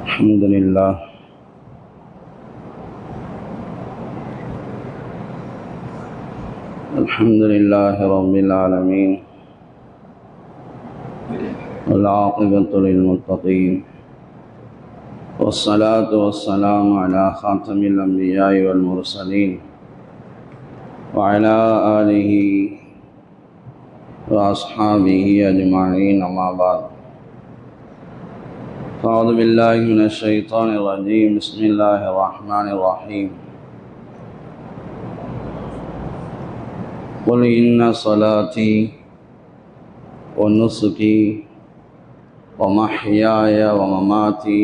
الحمد لله الحمد لله رب العالمين والعاقبة للمتقين والصلاة والسلام على خاتم الأنبياء والمرسلين وعلى آله وأصحابه أجمعين أما بعد أعوذ بالله من الشيطان الرجيم بسم الله الرحمن الرحيم قل إن صلاتي ونسكي ومحياي ومماتي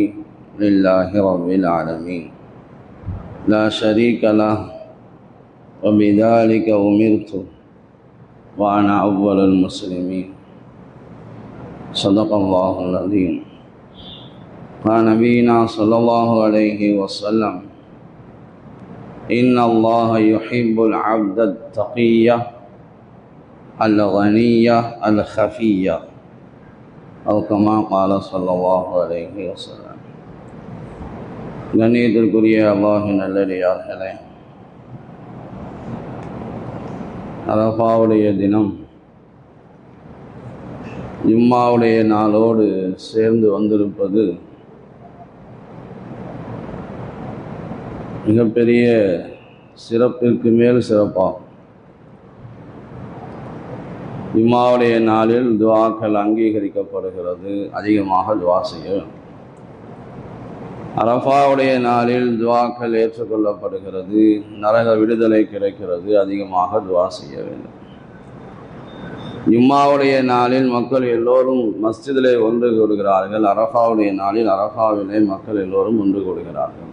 لله رب العالمين لا شريك له وبذلك أمرت وأنا أول المسلمين صدق الله العظيم. قال نبينا صلى الله عليه وسلم إن الله يحب العبد التقي الغني الخفي أو كما قال صلى الله عليه وسلم. கண்ணியத்திற்குரிய அல்லாஹ்வின் நல்லடியார்களே, அரஃபாவுடைய தினம் ஜும்மாவுடைய நாளோடு சேர்ந்து வந்திருப்பது மிகப்பெரிய சிறப்பிற்கு மேல் சிறப்பாகும். ஜும்மாவுடைய நாளில் துஆக்கள் அங்கீகரிக்கப்படுகிறது, அதிகமாக துஆ செய்ய வேண்டும். அரஃபாவுடைய நாளில் துஆக்கள் ஏற்றுக்கொள்ளப்படுகிறது, நரக விடுதலை கிடைக்கிறது, அதிகமாக துஆ செய்ய வேண்டும். ஜும்மாவுடைய நாளில் மக்கள் எல்லோரும் மஸ்ஜிதிலே ஒன்று கூடுகிறார்கள். அரஃபாவுடைய நாளில் அரஃபாவிலே மக்கள் எல்லோரும் ஒன்று கூடுகிறார்கள்.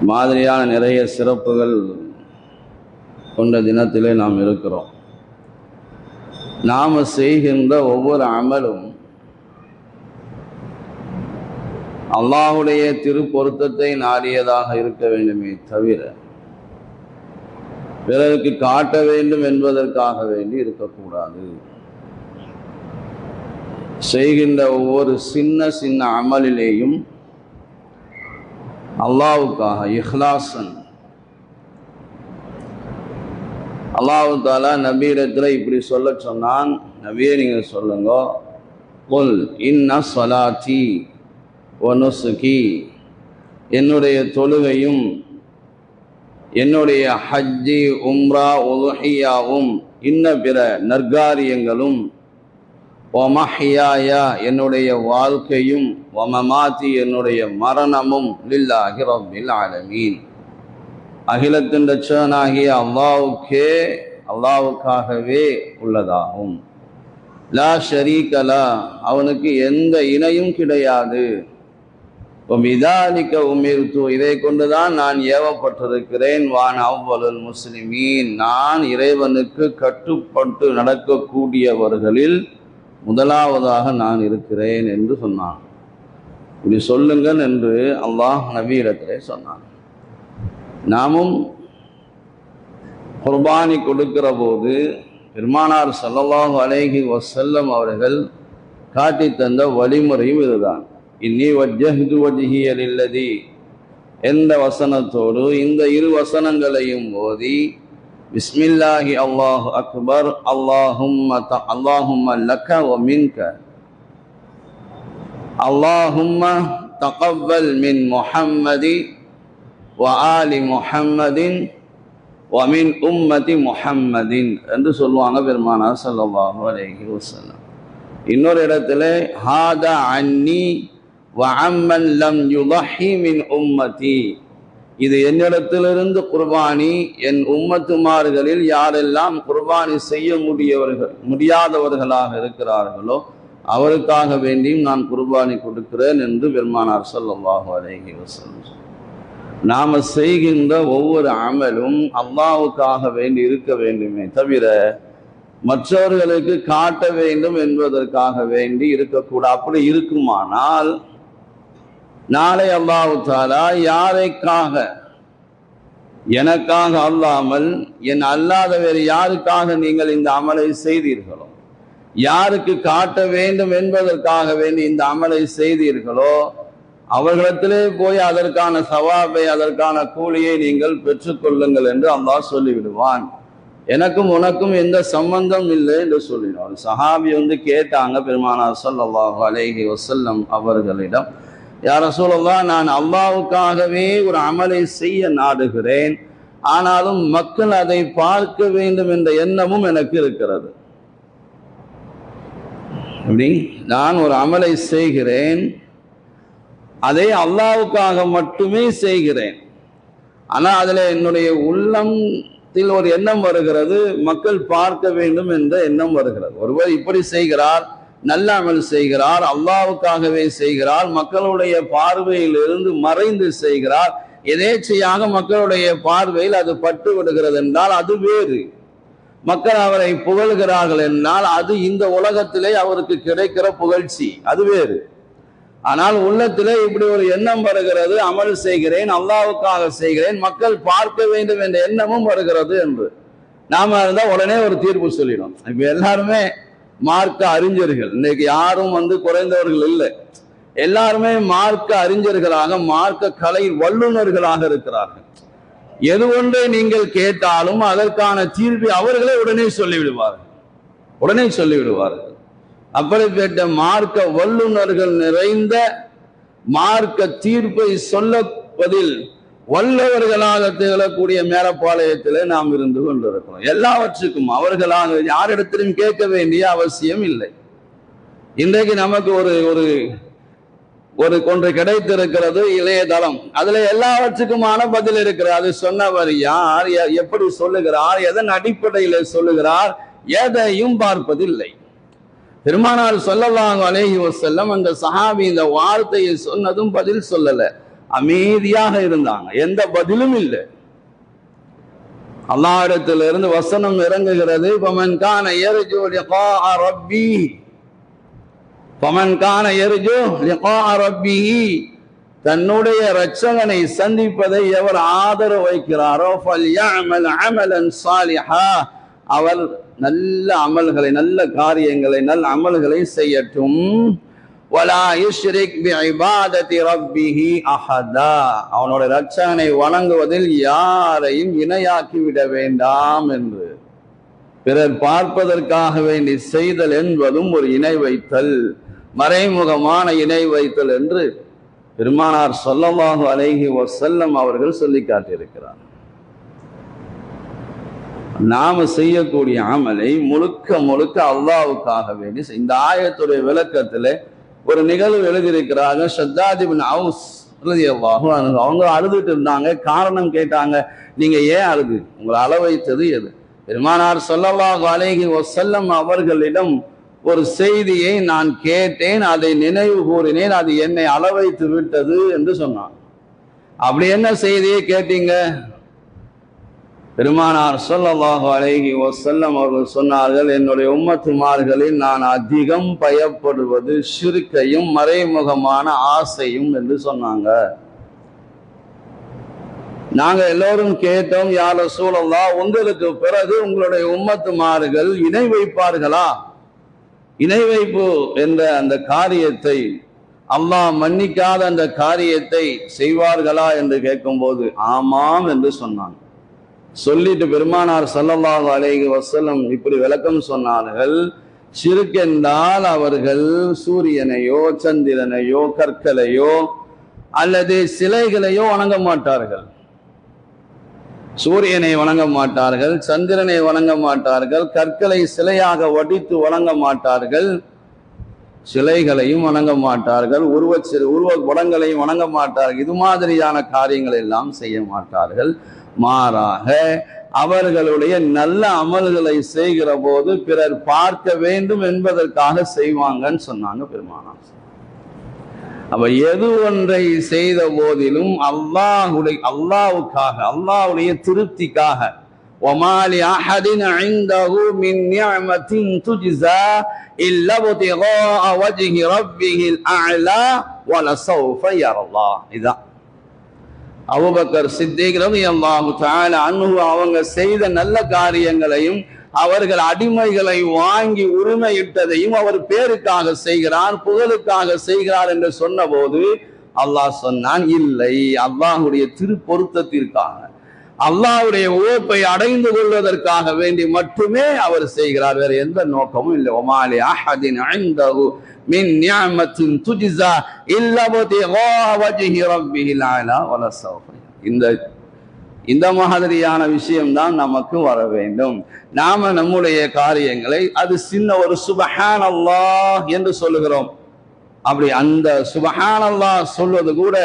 மாதிரியான நிறைய சிறப்புகள் கொண்ட தினத்திலே நாம் இருக்கிறோம். நாம் செய்கின்ற ஒவ்வொரு அமலும் அல்லாஹ்வுடைய திருப்பொருத்தத்தை நாடியதாக இருக்க வேண்டுமே தவிர பிறருக்கு காட்ட வேண்டும் என்பதற்காக வேண்டி இருக்கக்கூடாது. செய்கின்ற ஒவ்வொரு சின்ன சின்ன அமலிலேயும் அல்லாஹ்வுக்காக இஹ்லாஸன், அல்லாஹ் தஆலா நபியிடத்தில் இப்படி சொல்ல சொன்னான். நபியே நீங்கள் சொல்லுங்க, குல் இன்ன ஸலாத்தி வ நுஸ்கி, என்னுடைய தொழுகையும் என்னுடைய ஹஜ்ஜி உம்ரா உதுஹியாவும் இன்ன பிற நற்காரியங்களும், வமஹ்யாயா என்னுடைய வாழ்க்கையும், வமமாத்தி என்னுடைய மரணமும் லில்லாஹி ரப்பில் ஆலமீன், அகிலத்தின் ரட்சகனாகிய அல்லாஹ்வுக்காகவே உள்ளதாகும். லா ஷரீக லா, அவனுக்கு எந்த இணையும் கிடையாது. வபிதாலிக உமிர்து, இதை கொண்டுதான் நான் ஏவப்பட்டிருக்கிறேன். வான அவ்வலுல் முஸ்லிமீன், நான் இறைவனுக்கு கட்டுப்பட்டு நடக்கக்கூடியவர்களில் முதலாவதாக நான் இருக்கிறேன் என்று சொன்னான். இப்படி சொல்லுங்கள் என்று அல்லாஹ் நபியிடத்திலே சொன்னான். நாமும் குர்பானி கொடுக்கிற போது பெருமானார் ஸல்லல்லாஹு அலைஹி வஸல்லம் அவர்கள் காட்டி தந்த வழிமுறையும் இதுதான். இன்னி வஜ்ஜஹ்து வஜ்ஹிய லில்லதி, எந்த வசனத்தோடு இந்த இரு வசனங்களையும் ஓதி பிஸ்மில்லாஹி அல்லாஹு அக்பர் அல்லாஹும்ம லக்க வ மின்க அல்லாஹும்ம தகவ்வல் மின் முஹம்மதி வ ஆலி முஹம்மதின் வ மின் உம்மதி முஹம்மதின் என்று சொல்லுவாங்க பெருமானார் ஸல்லல்லாஹு அலைஹி வஸல்லம். இன்னொரு இடத்துல ஹாதா அன்னி வ அம்மன் லம் யுதஹி மின் உம்மதி, இது என்னிடத்திலிருந்து குர்பானி, என் உம்மத்துமார்களில் யாரெல்லாம் குர்பானி செய்ய முடியாதவர்களாக இருக்கிறார்களோ அவருக்காக வேண்டியும் நான் குர்பானி கொடுக்கிறேன் என்று பெருமானார் ஸல்லல்லாஹு அலைஹி வஸல்லம். நாம் செய்கின்ற ஒவ்வொரு அமலும் அல்லாஹ்வுக்காக வேண்டி இருக்க வேண்டுமே தவிர மற்றவர்களுக்கு காட்ட வேண்டும் என்பதற்காக வேண்டி இருக்கக்கூடாது. அப்படி இருக்குமானால் நாளை அல்லாஹ் தஆலா யாரைக்காக, எனக்காக அல்லாமல் என் அல்லாத வேறு யாருக்காக நீங்கள் இந்த அமலை செய்தீர்களோ யாருக்கு காட்ட வேண்டும் என்பதற்காக வேண்டி இந்த அமலை செய்தீர்களோ அவர்களிடத்திலே போய் அதற்கான சவாபை, அதற்கான கூலியை நீங்கள் பெற்றுக்கொள்ளுங்கள் என்று அல்லாஹ் சொல்லிவிடுவான். எனக்கும் உனக்கும் எந்த சம்பந்தம் இல்லை என்று சொல்லினார். சஹாபி கேட்டாங்க பெருமானார் ஸல்லல்லாஹு அலைஹி வஸல்லம் அவர்களிடம், யா ரசூலல்லாஹ், நான் அல்லாஹ்வுக்காகவே ஒரு அமலை செய்ய நாடுகிறேன், ஆனாலும் மக்கள் அதை பார்க்க வேண்டும் என்ற எண்ணமும் எனக்கு இருக்கிறது. நான் ஒரு அமலை செய்கிறேன், அதை அல்லாஹ்வுக்காக மட்டுமே செய்கிறேன், ஆனா அதுல என்னுடைய உள்ளத்தில் ஒரு எண்ணம் வருகிறது, மக்கள் பார்க்க வேண்டும் என்ற எண்ணம் வருகிறது. ஒருவர் இப்படி செய்கிறார், நல்ல அமல் செய்கிறார், அல்லாஹ்வுக்காகவே செய்கிறார், மக்களுடைய பார்வையில் இருந்து மறைந்து செய்கிறார், எதேச்சையாக மக்களுடைய பார்வையில் அது பட்டு விடுகிறது என்றால் அது வேறு. மக்கள் அவரை புகழ்கிறார்கள் என்றால் அது இந்த உலகத்திலே அவருக்கு கிடைக்கிற புகழ்ச்சி, அது வேறு. ஆனால் உள்ளத்திலே இப்படி ஒரு எண்ணம் வருகிறது, அமல் செய்கிறேன், அல்லாஹ்வுக்காக செய்கிறேன், மக்கள் பார்க்க வேண்டும் என்ற எண்ணமும் வருகிறது என்று நாம இருந்தா உடனே ஒரு தீர்ப்பு சொல்லிடும். இப்ப எல்லாருமே மார்க்க அறிஞர்கள், இன்னைக்கு யாரும் குறைந்தவர்கள் இல்லை, எல்லாருமே மார்க்க அறிஞர்களாக, மார்க்க கலை வல்லுநர்களாக இருக்கிறார்கள். எது ஒன்றை நீங்கள் கேட்டாலும் அதற்கான தீர்ப்பை அவர்களே உடனே சொல்லிவிடுவார்கள். அப்படிப்பட்ட மார்க்க வல்லுநர்கள் நிறைந்த மார்க்க தீர்ப்பை சொல்லுவதில் வல்லவர்களாக திகழக்கூடிய மேலப்பாளையத்திலே நாம் இருந்து கொண்டிருக்கிறோம். எல்லாவற்றுக்கும் அவர்களாக யாரிடத்திலும் கேட்க வேண்டிய அவசியம் இல்லை. இன்றைக்கு நமக்கு ஒரு ஒன்று கிடைத்திருக்கிறது, இளையதளம். அதுல எல்லாவற்றுக்குமான பதில் இருக்கிறது. அது சொன்னவர் யார், எப்படி சொல்லுகிறார், எதன் அடிப்படையில சொல்லுகிறார், எதையும் பார்ப்பதில்லை. பெருமானார் ஸல்லல்லாஹு அலைஹி வஸல்லம் அந்த சஹாபி இந்த வார்த்தையை சொன்னதும் பதில் சொல்லல, அமைதியாக இருந்தாங்க, எந்த பதிலும் இல்லை. அல்லாஹ்விடத்திலிருந்து வசனம் இறங்குகிறது, ஃபமன் கான யர்ஜு லிகாஅ ரப்பிஹி, ஃபமன் கான யர்ஜு லிகாஅ ரப்பிஹி, தன்னுடைய இரட்சகனை சந்திப்பதை எவர் ஆதரவு வைக்கிறாரோ ஃபல்யஅமல் அமலன் ஸாலிஹா, அவர் நல்ல அமல்களை, நல்ல காரியங்களை, நல்ல அமல்களை செய்யட்டும். வலா யுஷ்ரிக் பிஇபாதத்தி ரப்பிஹி அஹதா, அவனுடைய இரட்சகனை வணங்குவதில் யாரையும் இணையாக்கி விட வேண்டாம் என்று. பிறர் பார்ப்பதற்காக வேண்டி செய்தல் என்பதும் ஒரு இணை வைத்தல், மறைமுகமான இணை வைத்தல் என்று பெருமானார் ஸல்லல்லாஹு அலைஹி வஸல்லம் அவர்கள் சொல்லி காட்டியிருக்கிறார். நாம செய்யக்கூடிய அமலை முழுக்க முழுக்க அல்லாஹ்வுக்காக வேண்டி. இந்த ஆயத்துடைய விளக்கத்துல ஒரு நிகழ்வு எழுதியிருக்கிறாங்க. ஷத்தாத் இப்னு அவுஸ் ரலியல்லாஹு அன்ஹு அவங்க அழுதுட்டு இருந்தாங்க. காரணம் கேட்டாங்க, நீங்க ஏன் அழுது, உங்களை அள வைத்தது எது? பெருமானார் ஸல்லல்லாஹு அலைஹி வஸல்லம் அவர்களிடம் ஒரு செய்தியை நான் கேட்டேன், அதை நினைவு கூறினேன், அது என்னை அள வைத்து விட்டது என்று சொன்னான். அப்படி என்ன செய்தியை கேட்டீங்க? பெருமானார் ஸல்லல்லாஹு அலைஹி வஸல்லம் அவர்கள் சொன்னார்கள், என்னுடைய உம்மத்துமார்களில் நான் அதிகம் பயப்படுவது ஷிர்கையும் மறைமுகமான ஆசையும் என்று சொன்னாங்க. நாங்க எல்லோரும் கேட்டோம், யா ரசூலல்லாஹ், உங்களுக்கு பிறகு உங்களுடைய உம்மத்துமார்கள் இணை வைப்பார்களா? இணை வைப்பு என்ற அந்த காரியத்தை, அல்லாஹ் மன்னிக்காத அந்த காரியத்தை செய்வார்களா என்று கேட்கும்போது ஆமாம் என்று சொன்னாங்க. சொல்லிட்டு பெருமானார் ஸல்லல்லாஹு அலைஹி வஸல்லம் இப்படி விளக்கம் சொன்னார்கள், ஷிர்க் என்றால் அவர்கள் சூரியனையோ சந்திரனையோ கற்களையோ அல்லது சிலைகளையோ வணங்க மாட்டார்கள். சூரியனை வணங்க மாட்டார்கள், சந்திரனை வணங்க மாட்டார்கள், கற்களை சிலையாக வடித்து வணங்க மாட்டார்கள், சிலைகளையும் வணங்க மாட்டார்கள், உருவ படங்களையும் வணங்க மாட்டார்கள். இது மாதிரியான காரியங்கள் எல்லாம் செய்ய மாட்டார்கள். மாறாக அவர்களுடைய நல்ல அமல்களை செய்கிற போது பிறர் பார்க்க வேண்டும் என்பதற்காக செய்வாங்கன்னு சொன்னாங்க பெருமானார். அப்ப எது ஒன்றை செய்த போதிலும் அல்லாஹ்வுக்காக, அல்லாஹ்வுடைய திருப்திக்காக, وَمَا لِأَحَدٍ عِندَهُ مِنْ نِعْمَةٍ تُجْزَى إِلَّا ابْتِغَاءَ وَجْهِ رَبِّهِ الْأَعْلَى وَلَسَوْفَ يَرَى اللَّهُ. இதான் அபூபக்கர் சித்திக் ரலியல்லாஹு தஆலா அன்ஹு அவங்க செய்த நல்ல காரியங்களையும் அவர்கள் அடிமைகளை வாங்கி உரிமையிட்டதையும் அவர் பேருக்காக செய்கிறார், புகழுக்காக செய்கிறார் என்று சொன்ன போது அல்லாஹ் சொன்னான், இல்லை, அல்லாஹுடைய திருப்பொருத்தத்திற்காக, அல்லாஹ்வுடைய உழைப்பை அடைந்து கொள்வதற்காக வேண்டி மட்டுமே அவர் செய்கிறார், வேற எந்த நோக்கமும் இல்லை. ஒமாலி அஹதின் இன்தஹு மின் நிஅமத்தின் துஜ்ஸா இல்லா பிதிகா வஜ்ஹி ரப்பில் அலா வலஸௌஃப. இந்த மாதிரியான விஷயம்தான் நமக்கு வர வேண்டும். நாம நம்முடைய காரியங்களை அது சின்ன ஒரு சுப்ஹானல்லாஹ் என்று சொல்லுகிறோம். அப்படி அந்த சுப்ஹானல்லாஹ் சொல்வது கூட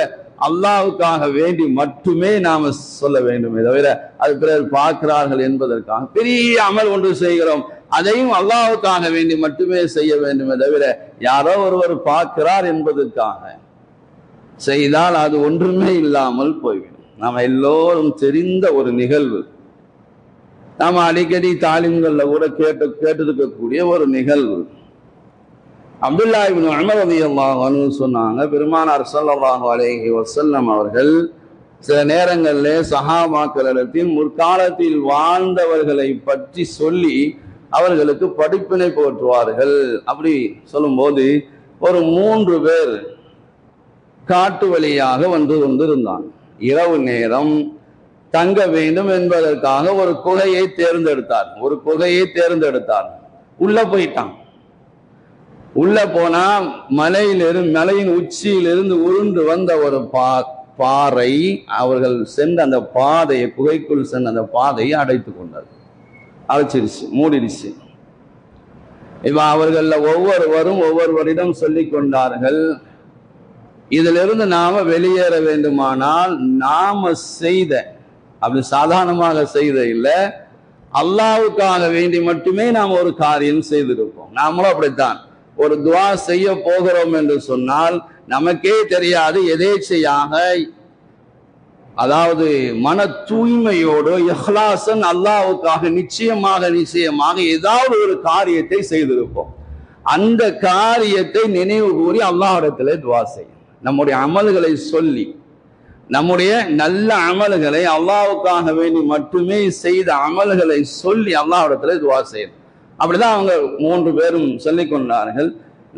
அல்லாஹ்வுக்காக வேண்டி மட்டுமே நாம சொல்ல வேண்டுமே தவிர அது பிறர் பார்க்கிறார்கள் என்பதற்காக பெரிய அமல் ஒன்று செய்கிறோம், அதையும் அல்லாஹ்வுக்காக வேண்டி மட்டுமே செய்ய வேண்டுமே தவிர யாரோ ஒருவர் பார்க்கிறார் என்பதற்காக செய்தால் அது ஒன்றுமே இல்லாமல் போய்விடும். நாம எல்லோரும் தெரிந்த ஒரு நிகழ்வு, நாம அடிக்கடி தாலிம்கள்ல கூட கேட்டிருக்கக்கூடிய ஒரு நிகழ்வு. அப்துல்லா இப்னு உமர் ரலியல்லாஹு அன்ஹு சொன்னாங்க, பெருமானார் ஸல்லல்லாஹு அலைஹி வஸல்லம் அவர்கள் சில நேரங்களிலே சஹாபாக்களிடத்தில் முற்காலத்தில் வாழ்ந்தவர்களை பற்றி சொல்லி அவர்களுக்கு படிப்பினை போற்றுவார்கள். அப்படி சொல்லும்போது ஒரு 3 பேர் காட்டு வழியாக வந்து கொண்டிருந்தாங்க. இரவு நேரம் தங்க வேண்டும் என்பதற்காக ஒரு குகையை தேர்ந்தெடுத்தார். உள்ள போயிட்டான். உள்ள போனா மலையின் உச்சியிலிருந்து உருண்டு வந்த ஒரு பாறை அவர்கள் சென்ற அந்த பாதையை, குகைக்குள் சென்ற அந்த பாதையை அடைச்சிருச்சு, மூடிடுச்சு. இப்ப அவர்கள ஒவ்வொருவரும் ஒவ்வொருவரிடம் சொல்லிக் கொண்டார்கள், இதிலிருந்து நாம வெளியேற வேண்டுமானால் நாம செய்த, அப்படி சாதாரணமாக செய்த இல்லை, அல்லாஹ்வுக்காக வேண்டி மட்டுமே நாம் ஒரு காரியம் செய்திருப்போம். நாமளும் அப்படித்தான் ஒரு துஆ செய்ய போகிறோம் என்று சொன்னால் நமக்கே தெரியாது, எதேச்சையாக, அதாவது மன தூய்மையோடு இஹ்லாசன் அல்லாஹ்வுக்காக நிச்சயமாக ஏதாவது ஒரு காரியத்தை செய்திருப்போம். அந்த காரியத்தை நினைவு கூறி அல்லாஹ்விடத்திலே துஆ செய்யும். நம்முடைய அமல்களை சொல்லி, நம்முடைய நல்ல அமல்களை, அல்லாஹ்வுக்காக வேண்டி மட்டுமே செய்த அமல்களை சொல்லி அல்லாஹ்விடத்திலே துஆ செய்யும். அப்படிதான் அவங்க 3 பேரும் சொல்லிக் கொண்டார்கள்,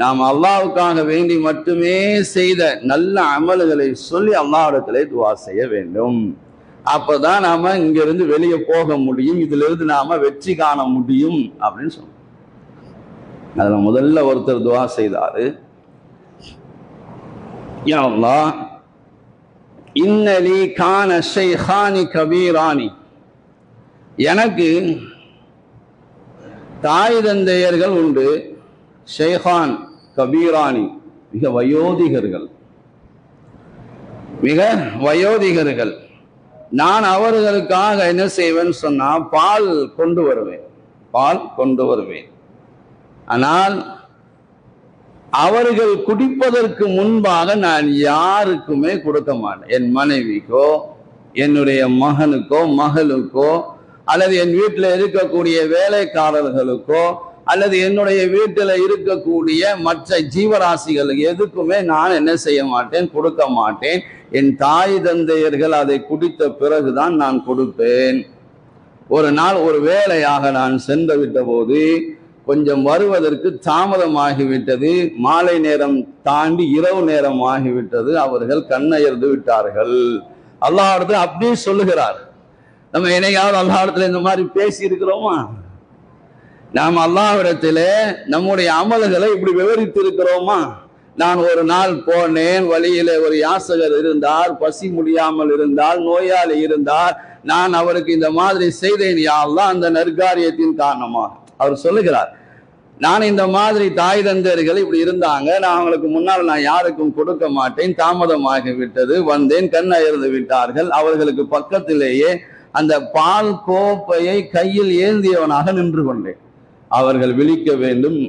நாம் அல்லாஹ்வுக்காக வேண்டி மட்டுமே செய்த நல்ல அமல்களை சொல்லி அல்லாஹ்விடத்திலே துஆ செய்ய வேண்டும். அப்பதான் நாம இங்கிருந்து வெளியே போக முடியும், இதிலிருந்து நாம வெற்றி காண முடியும் அப்படின்னு சொன்னோம். அதுல முதல்ல ஒருத்தர் துஆ செய்தாரு, யா அல்லாஹ் இன்னலி கான ஷைஹானி கபீரானி, எனக்கு தாய் தந்தையர்கள் உண்டு, ஷைஹான் கபீரானி, மிக வயோதிகர்கள். நான் அவர்களுக்காக என்ன செய்வேன் சொன்னா பால் கொண்டு வருவேன். ஆனால் அவர்கள் குடிப்பதற்கு முன்பாக நான் யாருக்குமே கொடுக்க மாட்டேன். என் மனைவிக்கோ, என்னுடைய மகனுக்கோ, மகளுக்கோ, அல்லது என் வீட்டில் இருக்கக்கூடிய வேலைக்காரர்களுக்கோ, அல்லது என்னுடைய வீட்டில் இருக்கக்கூடிய மற்ற ஜீவராசிகளுக்கு எதுக்குமே நான் என்ன செய்ய மாட்டேன், கொடுக்க மாட்டேன். என் தாய் தந்தையர்கள் அதை குடித்த பிறகுதான் நான் கொடுப்பேன். ஒரு நாள் ஒரு வேலையாக நான் சென்று விட்ட போது கொஞ்சம் வருவதற்கு தாமதமாகிவிட்டது. மாலை நேரம் தாண்டி இரவு நேரம் ஆகிவிட்டது. அவர்கள் கண்ணயர்ந்து விட்டார்கள். அல்லாஹ்விடத்தில் அப்படியே சொல்லுகிறார். நம்ம என்னைக்காவது அல்லாஹ்விடத்தில் இந்த மாதிரி பேசி இருக்கிறோமா? நாம் அல்லாஹ்விடத்தில் நம்முடைய அமல்களை இப்படி விவரித்து இருக்கிறோமா? நான் ஒரு நாள் போனேன், வழியிலே ஒரு யாசகர் இருந்தார், பசி முடியாமல் இருந்தால், நோயாளி இருந்தார், நான் அவருக்கு இந்த மாதிரி செய்தேன், யா அல்லாஹ் அந்த நற்காரியத்தின் காரணமாக. அவர் சொல்லுகிறார், நான் இந்த மாதிரி தாய் தந்தையர்கள் இப்படி இருந்தாங்க, நான் அவங்களுக்கு முன்னால் நான் யாருக்கும் கொடுக்க மாட்டேன், தாமதமாகி விட்டது, வந்தேன், கண்ணயர்ந்து விட்டார்கள். அவர்களுக்கு பக்கத்திலேயே அந்த பால் கோப்பையை கையில் ஏந்தியவனாக நின்று கொண்டேன். அவர்கள் விழிக்க வேண்டும்.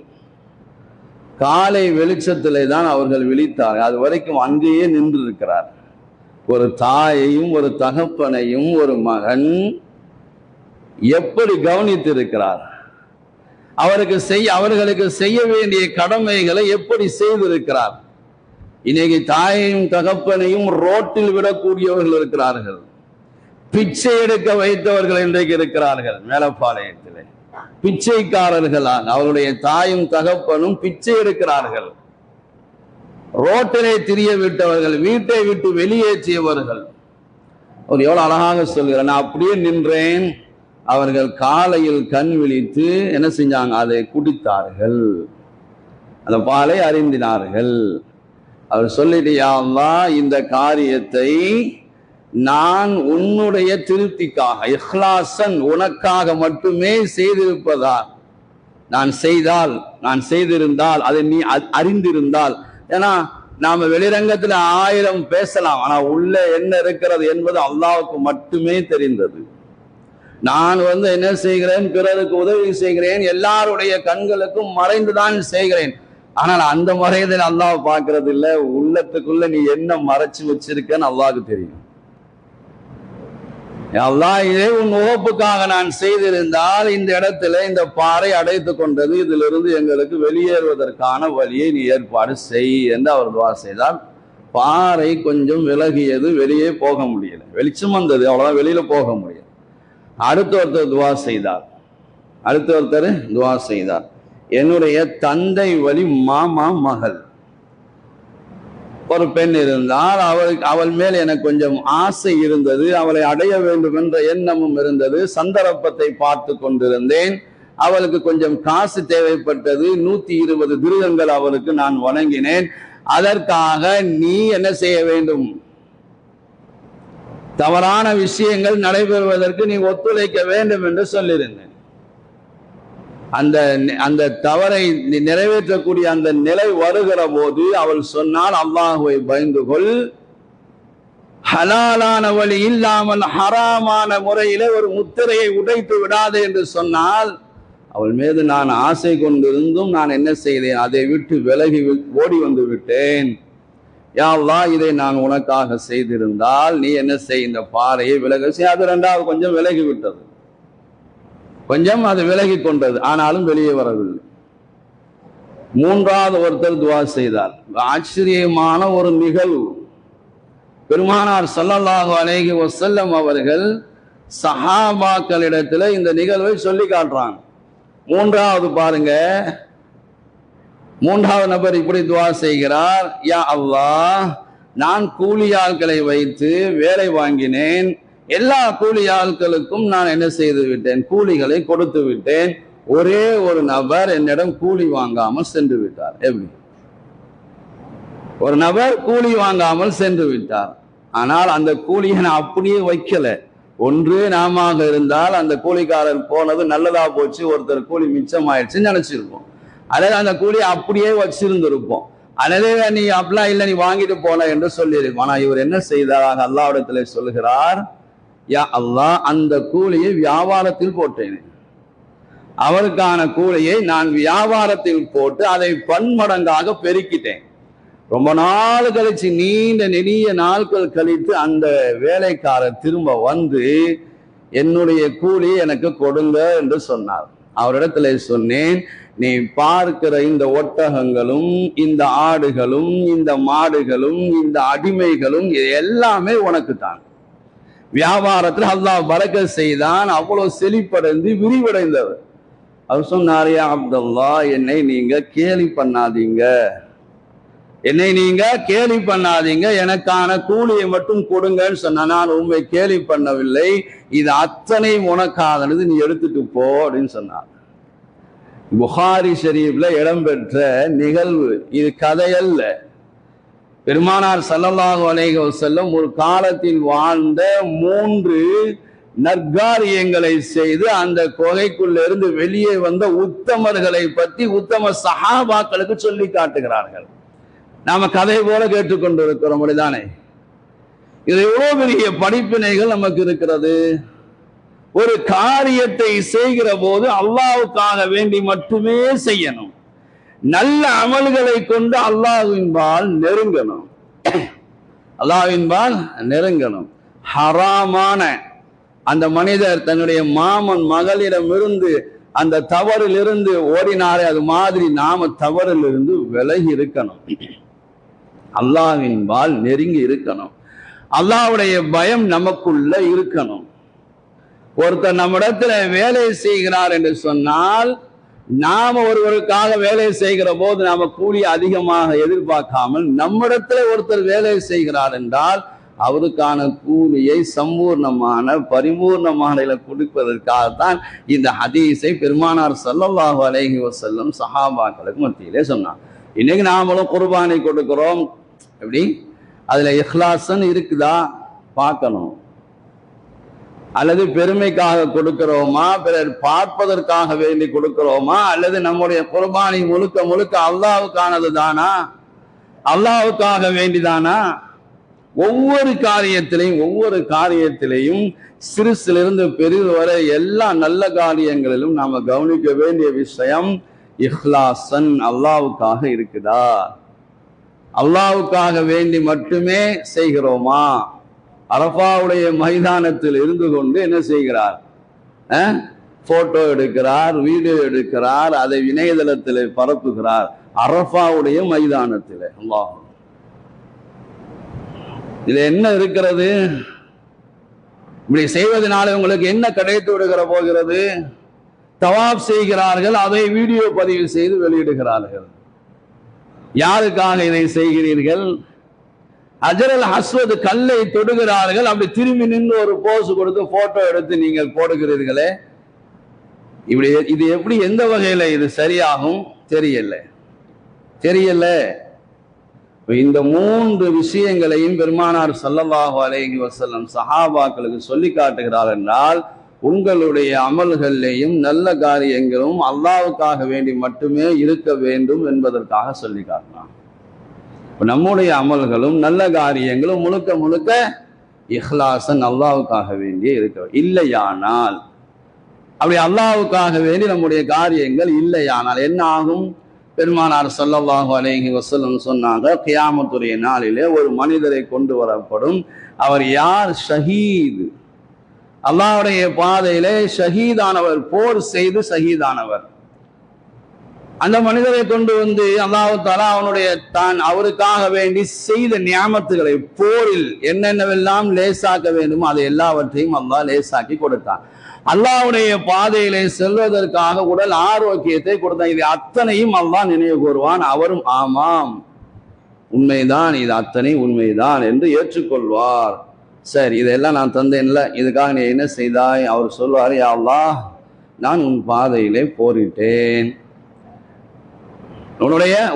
காலை வெளிச்சத்திலே தான் அவர்கள் விழித்தார்கள். அது வரைக்கும் அங்கேயே நின்று இருக்கிறார். ஒரு தாயையும் ஒரு தகப்பனையும் ஒரு மகன் எப்படி கவனித்திருக்கிறார், அவர்களுக்கு செய்ய வேண்டிய கடமைகளை எப்படி செய்திருக்கிறார். இன்னைக்கு தாயையும் தகப்பனையும் ரோட்டில் விடக்கூடியவர்கள் இருக்கிறார்கள், பிச்சை எடுக்க வைத்தவர்கள் இன்றைக்கு இருக்கிறார்கள் மேலப்பாளையத்திலே. பிச்சைக்காரர்களாக அவருடைய தாயும் தகப்பனும் பிச்சை எடுக்கிறார்கள், ரோட்டிலே திரிய விட்டவர்கள், வீட்டை விட்டு வெளியேற்றியவர்கள். அவர் எவ்வளவு அழகாக சொல்கிறார், நான் அப்படியே நின்றேன், அவர்கள் காலையில் கண் விழித்து என்ன செஞ்சாங்க, அதை குடித்தார்கள், அந்த பாலை அருந்தினார்கள். அவர் சொல்லிட்டு, யா அல்லாஹ், இந்த காரியத்தை நான் உன்னுடைய திருப்திக்காக, இஹ்லாசன், உனக்காக மட்டுமே செய்திருப்பதால், நான் செய்திருந்தால், அதை நீ அறிந்திருந்தால், ஏன்னா நாம வெளிரங்கத்துல 1000 பேசலாம், ஆனா உள்ள என்ன இருக்கிறது என்பது அல்லாஹ்வுக்கு மட்டுமே தெரிந்தது. நான் என்ன செய்கிறேன், பிறருக்கு உதவி செய்கிறேன், எல்லாருடைய கண்களுக்கும் மறைந்துதான் செய்கிறேன், ஆனால் அந்த மறையதில் அல்லாஹ் பார்க்கறது இல்லை. உள்ளத்துக்குள்ள நீ என்ன மறைச்சு வச்சிருக்கன்னு அல்லாஹ்க்கு தெரியும். அல்லாஹ், இதே உன் உகப்புக்காக நான் செய்திருந்தால் இந்த இடத்துல இந்த பாறை அடைத்து கொண்டது, இதிலிருந்து எங்களுக்கு வெளியேறுவதற்கான வழியை நீ ஏற்பாடு செய் என்று அவர் துவா செய்தால் பாறை கொஞ்சம் விலகியது, வெளியே போக முடியல, வெளிச்சம் வந்தது, அவ்வளவுதான், வெளியில போக முடியல. அடுத்த ஒருத்தர் துவா செய்தார், என்னுடைய தந்தை வழி மாமா மகள் ஒரு பெண் இருந்தால், அவள் மேல் எனக்கு கொஞ்சம் ஆசை இருந்தது, அவளை அடைய வேண்டும் என்ற எண்ணமும் இருந்தது, சந்தர்ப்பத்தை பார்த்து கொண்டிருந்தேன், அவளுக்கு கொஞ்சம் காசு தேவைப்பட்டது, 120 திருகங்கள் அவளுக்கு நான் வழங்கினேன், அதற்காக நீ என்ன செய்ய வேண்டும், தவறான விஷயங்கள் நடைபெறுவதற்கு நீ ஒத்துழைக்க வேண்டும் என்று சொல்லியிருந்தேன். அந்த தவறை நிறைவேற்றக்கூடிய அந்த நிலை வருகிற போது அவள் சொன்னால், அல்லாஹுவை பயந்து கொள், ஹலாலான வழி இல்லாமல் ஹராமான முறையில ஒரு முத்திரையை உடைத்து விடாதே என்று சொன்னால், அவள் மீது நான் ஆசை கொண்டிருந்தும் நான் என்ன செய்தேன், அதை விட்டு விலகி ஓடி வந்து விட்டேன். யா அல்லாஹ், இதை நான் உனக்காக செய்திருந்தால் நீ என்ன செய், இந்த பாறையை விலக செய். அது 2வது கொஞ்சம் விலகி விட்டது, கொஞ்சம் அது விலகி கொண்டது, ஆனாலும் வெளியே வரவில்லை. 3வது ஒருத்தர் துவா செய்தார். ஆச்சரியமான ஒரு நிகழ்வு. பெருமானார் ஸல்லல்லாஹு அலைஹி வஸல்லம் அவர்கள் சஹாபாக்களிடத்துல இந்த நிகழ்வை சொல்லி காட்டுறாங்க. 3வது பாருங்க, 3வது நபர் இப்படி துவா செய்கிறார், யா அல்லாஹ், நான் கூலி ஆட்களை வைத்து வேலை வாங்கினேன், எல்லா கூலி ஆட்களுக்கும் நான் என்ன செய்து விட்டேன், கூலிகளை கொடுத்து விட்டேன், ஒரே ஒரு நபர் என்னிடம் கூலி வாங்காமல் சென்று விட்டார். எப்படி? ஒரு நபர் கூலி வாங்காமல் சென்று விட்டார், ஆனால் அந்த கூலியை நான் அப்படியே வைக்கல. ஒன்று நாம இருந்தால் அந்த கூலிக்காரர் போனது நல்லதா போச்சு, ஒருத்தர் கூலி மிச்சமாயிடுச்சுன்னு நினைச்சிருப்போம், அல்லது அந்த கூலியை அப்படியே வச்சிருந்திருப்போம், அல்லது நீ அப்படிலாம் இல்லை, நீ வாங்கிட்டு போன என்று சொல்லியிருக்கோம். ஆனா இவர் என்ன செய்தாராக அல்லாஹ்விடத்திலே சொல்லுகிறார், யா அல்லாஹ், அந்த கூலியை வியாபாரத்தில் போட்டேன், அவருக்கான கூலியை நான் வியாபாரத்தில் போட்டு அதை பன்மடங்காக பெருக்கிட்டேன். ரொம்ப நாள் கழிச்சு, நீண்ட நெடிய நாட்கள் கழித்து அந்த வேலைக்காரர் திரும்ப வந்து என்னுடைய கூலி எனக்கு கொடுங்க என்று சொன்னார். அவரிடத்துல சொன்னேன், நீ பார்க்கிற இந்த ஒட்டகங்களும், இந்த ஆடுகளும், இந்த மாடுகளும், இந்த அடிமைகளும், இது எல்லாமே உனக்கு தான். வியாபாரத்தில் அல்லாஹ் பரக்கத் செய்தான், அவ்வளவு செழிப்படைந்து விரிவடைந்தவர். அவர் சொன்னார், யா அப்துல்லா, என்னை நீங்க கேலி பண்ணாதீங்க, எனக்கான கூலியை மட்டும் கொடுங்கன்னு சொன்ன. நான் உண்மை கேலி பண்ணவில்லை, இது அத்தனை உனக்கானது, நீ எடுத்துட்டு போ அப்படின்னு சொன்னார். புகாரி ஷரீஃப்ல இடம்பெற்ற நிகழ்வு இது, கதையல்ல. பெருமானார் ஸல்லல்லாஹு அலைஹி வஸல்லம் ஒரு காலத்தில் வாழ்ந்த 3 நற்காரியங்களை செய்து அந்த குகைக்குள்ளிருந்து வெளியே வந்த உத்தமர்களை பற்றி உத்தம சஹாபாக்களுக்கு சொல்லி காட்டுகிறார்கள். நாம கதை போல கேட்டுக்கொண்டிருக்கிறோம், அப்படிதானே? இது எவ்வளவு பெரிய படிப்பினைகள் நமக்கு இருக்கிறது. ஒரு காரியத்தை செய்கிற போது அல்லாஹ்வுக்காக வேண்டி மட்டுமே செய்யணும், நல்ல அமல்களை கொண்டு அல்லாஹ்வின்பால் நெருங்கணும். ஹராமான அந்த மனிதர் தன்னுடைய மாமன் மகளிடமிருந்து அந்த தவறிலிருந்து ஓடினாரே, அது மாதிரி நாம தவறிலிருந்து விலகி இருக்கணும், அல்லாஹ்வின்பால் நெருங்கி இருக்கணும், அல்லாஹ்வுடைய பயம் நமக்குள்ள இருக்கணும். ஒருத்தர் நம்மிடத்துல வேலை செய்கிறார் என்று சொன்னால், நாம ஒருவருக்காக வேலை செய்கிற போது நாம கூலி அதிகமாக எதிர்பார்க்காமல், நம்மிடத்துல ஒருத்தர் வேலை செய்கிறார் என்றால் அவருக்கான கூலியை சம்பூர்ணமான பரிபூர்ணமான கொடுப்பதற்காகத்தான் இந்த ஹதீஸை பெருமானார் ஸல்லல்லாஹு அலைஹி வஸல்லம் சஹாபாக்களுக்கு மத்தியிலே சொன்னார். இன்னைக்கு நாமளும் குர்பானை கொடுக்கிறோம், எப்படி அதுல இஹ்லாஸன் இருக்குதா பார்க்கணும். அல்லது பெருமைக்காக கொடுக்கிறோமா, பிறர் பார்ப்பதற்காக வேண்டி கொடுக்கிறோமா, அல்லது நம்முடைய குர்பானி முழுக்க முழுக்க அல்லாஹ்வுக்கானது தானா, அல்லாஹ்வுக்காக வேண்டிதானா? ஒவ்வொரு காரியத்திலையும் சிறுசிலிருந்து பெரிது வரை எல்லா நல்ல காரியங்களிலும் நாம கவனிக்க வேண்டிய விஷயம் இஹ்லாஸன், அல்லாஹ்வுக்காக இருக்குதா, அல்லாஹ்வுக்காக வேண்டி மட்டுமே செய்கிறோமா? அரஃபாவுடைய மைதானத்தில் இருந்து கொண்டு என்ன செய்கிறார்? போட்டோ எடுக்கிறார், வீடியோ எடுக்கிறார், அதை இணையதளத்தில் பரப்புகிறார். அரஃபாவுடைய மைதானத்தில் அல்லாஹ், இதுல என்ன இருக்கிறது? இப்படி செய்வதனால உங்களுக்கு என்ன கிடைத்து விடுகிற போகிறது? தவாப் செய்கிறார்கள், அதை வீடியோ பதிவு செய்து வெளியிடுகிறார்கள். யாருக்காக இதை செய்கிறீர்கள்? அஜரல் அஸ்வத் கல்லை தொடுகிறார்கள், அப்படி திரும்பி நின்று ஒரு போஸ் கொடுத்து போட்டோ எடுத்து நீங்கள் போடுகிறீர்களே, இப்படி இது எப்படி, எந்த வகையில இது சரியாகும்? தெரியல. இந்த மூன்று விஷயங்களையும் பெருமானார் ஸல்லல்லாஹு அலைஹி வஸல்லம் சஹாபாக்களுக்கு சொல்லி காட்டுகிறார் என்றால், உங்களுடைய அமல்களிலேயும் நல்ல காரியங்களும் அல்லாஹ்வுக்காக வேண்டி மட்டுமே இருக்க வேண்டும் என்பதற்காக சொல்லி காட்டினார். நம்முடைய அமல்களும் நல்ல காரியங்களும் முழுக்க முழுக்க இஹ்லாஸன் அல்லாஹ்வுக்காக வேண்டியே இருக்க. இல்லையானால், அப்படி அல்லாஹ்வுக்காக வேண்டி நம்முடைய காரியங்கள் இல்லையானால் என்ன ஆகும்? பெருமானார் ஸல்லல்லாஹு அலைஹி வஸல்லம் சொன்னாங்க, கியாமத்துடைய நாளிலே ஒரு மனிதரை கொண்டு வரப்படும். அவர் யார்? ஷஹீத், அல்லாஹ்வுடைய பாதையிலே ஷஹீதானவர், போர் செய்து ஷஹீதானவர். அந்த மனிதரை கொண்டு வந்து அல்லாஹ் தஆலா அவருக்காக வேண்டி செய்த நியாமத்துகளை, போரில் என்னென்னவெல்லாம் லேசாக்க வேண்டுமோ அதை எல்லாவற்றையும் அல்லாஹ் லேசாக்கி கொடுத்தான். அல்லாஹ்வுடைய பாதையிலே செல்வதற்காக உடல் ஆரோக்கியத்தை கொடுத்தான். இது அத்தனையும் அல்லாஹ் நினைவு கூறுவான். அவரும் ஆமாம், உண்மைதான், இது அத்தனை உண்மைதான் என்று ஏற்றுக்கொள்வார். சரி, இதெல்லாம் நான் தந்தேன்ல, இதுக்காக நீ என்ன செய்தாய்? அவர் சொல்வார், யா அல்லாஹ், நான் உன் பாதையிலே போரிட்டேன்,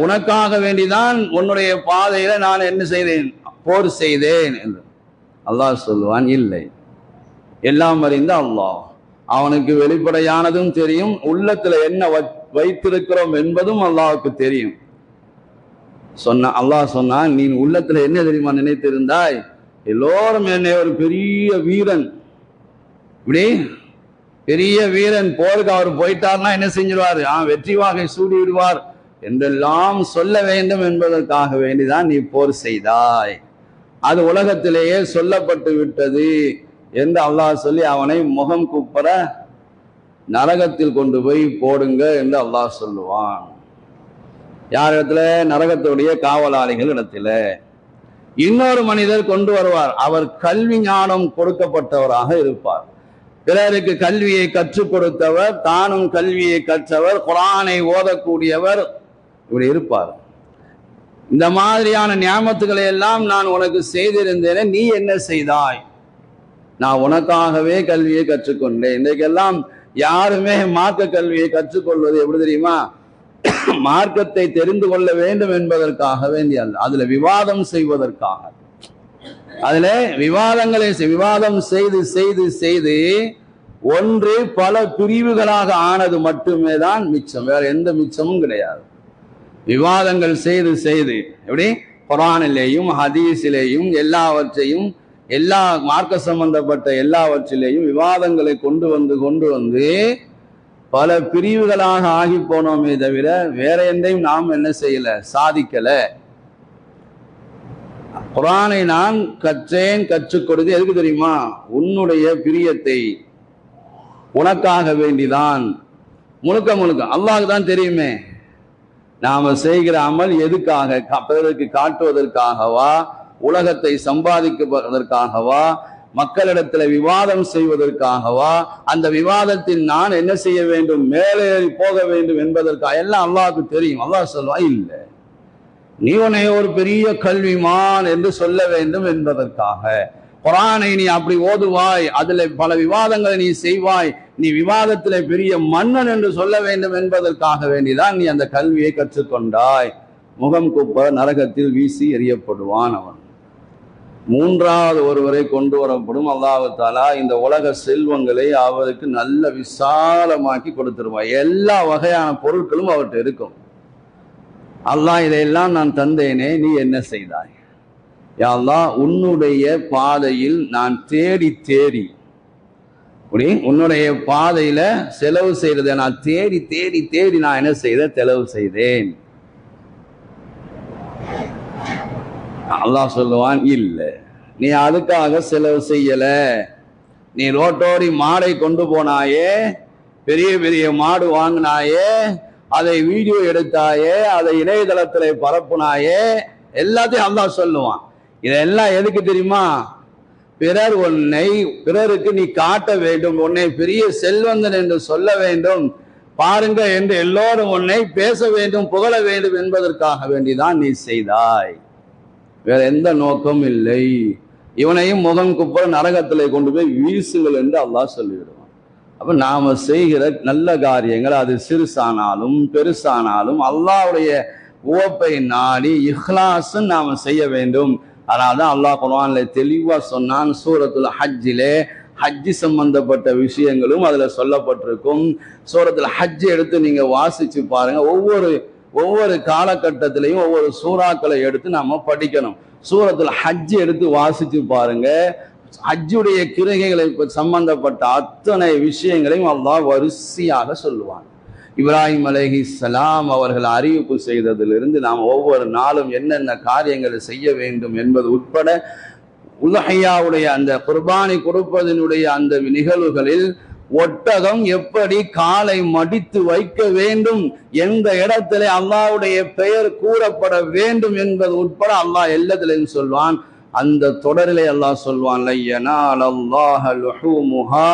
உனக்காக வேண்டிதான் உன்னுடைய பாதையில நான் என்ன செய்தேன்? போர் செய்தேன் என்று. அல்லாஹ் சொல்லுவான், இல்லை, எல்லாம் அறிந்த அல்லாஹ், அவனுக்கு வெளிப்படையானதும் தெரியும், உள்ளத்துல என்ன வைத்திருக்கிறோம் என்பதும் அல்லாஹ்வுக்கு தெரியும். அல்லாஹ் சொன்னான், நீ உள்ளத்துல என்ன தெரியுமா நினைத்திருந்தாய்? எல்லோரும் என்னை ஒரு பெரிய வீரன், இப்படி பெரிய வீரன், போருக்கு அவர் போயிட்டார்னா என்ன செஞ்சிருவாரு? வெற்றி வாகை சூடி விடுவார் என்றெல்லாம் சொல்ல வேண்டும் என்பதற்காக வேண்டிதான் நீ போர் செய்தாய். அது உலகத்திலேயே சொல்லப்பட்டு விட்டது என்று அல்லாஹ் சொல்லி அவனை முகம் குப்புற நரகத்தில் கொண்டு போய் போடுங்க என்று அல்லாஹ் சொல்லுவான். யார் இடத்துல? நரகத்துடைய காவலாளிகள் இடத்துல. இன்னொரு மனிதர் கொண்டு வருவார், அவர் கல்வி ஞானம் கொடுக்கப்பட்டவராக இருப்பார், பிறருக்கு கல்வியை கற்றுக் கொடுத்தவர், தானும் கல்வியை கற்றவர், குர்ஆனை ஓதக்கூடியவர், இப்படி இருப்பார். இந்த மாதிரியான நியாமத்துக்களை எல்லாம் நான் உனக்கு செய்திருந்தேனே, நீ என்ன செய்தாய்? நான் உனக்காகவே கல்வியை கற்றுக்கொண்டேன். இன்றைக்கெல்லாம் யாருமே மார்க்க கல்வியை கற்றுக்கொள்வது எப்படி தெரியுமா? மார்க்கத்தை தெரிந்து கொள்ள வேண்டும் என்பதற்காக வேண்டிய அல்ல, அதுல விவாதம் செய்வதற்காக. அதுல விவாதம் செய்து செய்து செய்து ஒன்று பல பிரிவுகளாக ஆனது மட்டுமே தான் மிச்சம், வேற எந்த மிச்சமும் கிடையாது. விவாதங்கள் செய்து செய்து எப்படி குர்ஆனிலேயும் ஹதீஸிலேயும் எல்லாவற்றையும், எல்லா மார்க்க சம்பந்தப்பட்ட எல்லாவற்றிலேயும் விவாதங்களை கொண்டு வந்து பல பிரிவுகளாக ஆகி போனோமே தவிர வேற எந்தையும் நாம் என்ன செய்யல, சாதிக்கல. குர்ஆனை நான் கற்றேன், கற்றுக் கொடுத்து எதுக்கு தெரியுமா? உன்னுடைய பிரியத்தை, உனக்காக வேண்டிதான். முழுக்க முழுக்க அல்லாஹ்க்கு தான் தெரியுமே. நாம செய்கிற அமல் எதுக்காக? பிறருக்கு காட்டுவதற்காகவா? உலகத்தை சம்பாதிப்பதற்காகவா? மக்களிடத்துல விவாதம் செய்வதற்காகவா? அந்த விவாதத்தில் நான் என்ன செய்ய வேண்டும், மேலே போக வேண்டும் என்பதற்காக? எல்லாம் அல்லாஹ்வுக்கு தெரியும். அல்லாஹ் சொல்லுவான், இல்லை, நீ உன்னை ஒரு பெரிய கல்விமான் என்று சொல்ல வேண்டும் என்பதற்காக குர்ஆனை நீ அப்படி ஓதுவாய், அதுல பல விவாதங்களை நீ செய்வாய், நீ விவாதத்திலே பெரிய மன்னன் என்று சொல்ல வேண்டும் என்பதற்காக வேண்டிதான் நீ அந்த கல்வியை கற்றுக்கொண்டாய். முகம் குப்ப நரகத்தில் வீசி எறியப்படுவான் அவன். மூன்றாவது ஒருவரை கொண்டு வரப்படும். அல்லாஹ் தஆலா இந்த உலக செல்வங்களை அவருக்கு நல்ல விசாலமாக்கி கொடுத்துருவான். எல்லா வகையான பொருட்களும் அவர்கிட்ட இருக்கும். அல்லாஹ், இதையெல்லாம் நான் தந்தேனே, நீ என்ன செய்தாய்? யா அல்லாஹ், உன்னுடைய பாதையில் நான் தேடி தேடி உன்னுடைய பாதையில செலவு செய்யறதை நான் தேடி தேடி தேடி நான் என்ன செய்த, செலவு செய்தேன். அல்லாஹ் சொல்லுவான், இல்லை, நீ அதுக்காக செலவு செய்யல. நீ ரோட்டோடி மாடை கொண்டு போனாயே, பெரிய பெரிய மாடு வாங்கினாயே, அதை வீடியோ எடுத்தாயே, அதை இணையதளத்துல பரப்புனாயே, எல்லாத்தையும் அல்லாஹ் சொல்லுவான். இதெல்லாம் எதுக்கு தெரியுமா? பிறருக்கு நீ காட்ட வேண்டும், உன்னை பெரிய செல்வந்தன் என்று சொல்ல வேண்டும், பாருங்க என்று எல்லோரும் உன்னை பேச வேண்டும், புகழ வேண்டும் என்பதற்காக வேண்டிதான் நீ செய்தாய். வேற எந்த நோக்கம் இல்லை. இவனையும் முகம் குப்புற நரகத்திலே கொண்டு போய் வீசுங்கள் என்று அல்லாஹ் சொல்லிவிடுவான். அப்ப நாம செய்கிற நல்ல காரியங்கள், அது சிறுசானாலும் பெருசானாலும் அல்லாஹ்வுடைய உவப்பை நாடி இஹ்லாஸும் நாம செய்ய வேண்டும். அதனால்தான் அல்லாஹ் குர்ஆன்ல தெளிவா சொன்னான். சூரத்துல் ஹஜ்ஜிலே ஹஜ்ஜி சம்பந்தப்பட்ட விஷயங்களும் அதுல சொல்லப்பட்டிருக்கும். சூரத்துல் ஹஜ் எடுத்து நீங்க வாசிச்சு பாருங்க. ஒவ்வொரு காலகட்டத்திலையும் ஒவ்வொரு சூறாக்களை எடுத்து நாம படிக்கணும். சூரத்துல் ஹஜ் எடுத்து வாசிச்சு பாருங்க. ஹஜ்ஜுடைய கிரிகைகளை சம்பந்தப்பட்ட அத்தனை விஷயங்களையும் அல்லாஹ் வரிசையாக சொல்லுவான். இப்ராஹிம் அலைஹிஸ்ஸலாம் அவர்கள் அறிவிப்பு செய்ததிலிருந்து நாம் ஒவ்வொரு நாளும் என்னென்ன காரியங்களை செய்ய வேண்டும் என்பது உட்பட உலஹியாவுடைய அந்த குர்பானி கொடுப்பதனுடைய அந்த நிகழ்வுகளில் ஒட்டகம் எப்படி காலை மடித்து வைக்க வேண்டும், எந்த இடத்திலே அல்லாஹ்வுடைய பெயர் கூறப்பட வேண்டும் என்பது உட்பட அல்லாஹ் எல்லாத்திலையும் சொல்வான். அந்த தொடரிலே அல்லாஹ் சொல்வான், யனாலல்லாஹு லுஹூமுஹா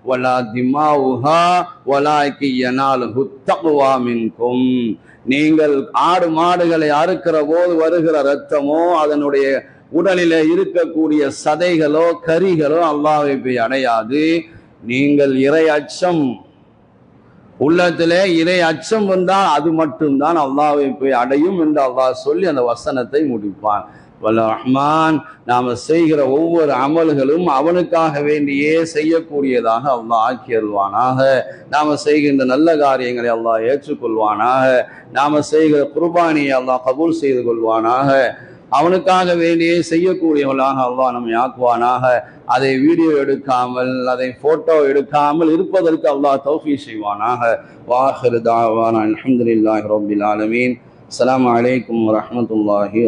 வலா திமாவுஹா வலாக்கி யனாலுஹு தக்வா மின்கும். நீங்கள் ஆடு மாடுகளை அறுக்கிற போது வருகிற இரத்தமோ அதனுடைய உடலிலே இருக்கக்கூடிய சதைகளோ கரிகளோ அல்லாஹ்வை போய் அடையாது. நீங்கள் இறை அச்சம், உள்ளத்திலே இறை அச்சம் வந்தால் அது மட்டும்தான் அல்லாஹ்வை போய் அடையும் என்று அல்லாஹ் சொல்லி அந்த வசனத்தை முடிப்பான். ரஹ்மான், நாம செய்கிற ஒவ்வொரு அமல்களும் அவனுக்காக வேண்டியே செய்யக்கூடியதாக அல்லாஹ் ஆக்கியல்வானாக. நாம செய்கின்ற நல்ல காரியங்களை அல்லாஹ் ஏற்றுக்கொள்வானாக. நாம செய்கிற குர்பானியை அல்லாஹ் கபூல் செய்து கொள்வானாக. அவனுக்காக வேண்டியே செய்யக்கூடியவர்களாக அல்லாஹ் நம்மை ஆக்குவானாக. அதை வீடியோ எடுக்காமல், அதை போட்டோ எடுக்காமல் இருப்பதற்கு அல்லாஹ் தௌஃபீக் செய்வானாக. வாஹிரு தாவானா அல்ஹம்துலில்லாஹி ரப்பில் ஆலமீன். அஸ்ஸலாமு அலைக்கும் வரஹ்மத்துல்லாஹி.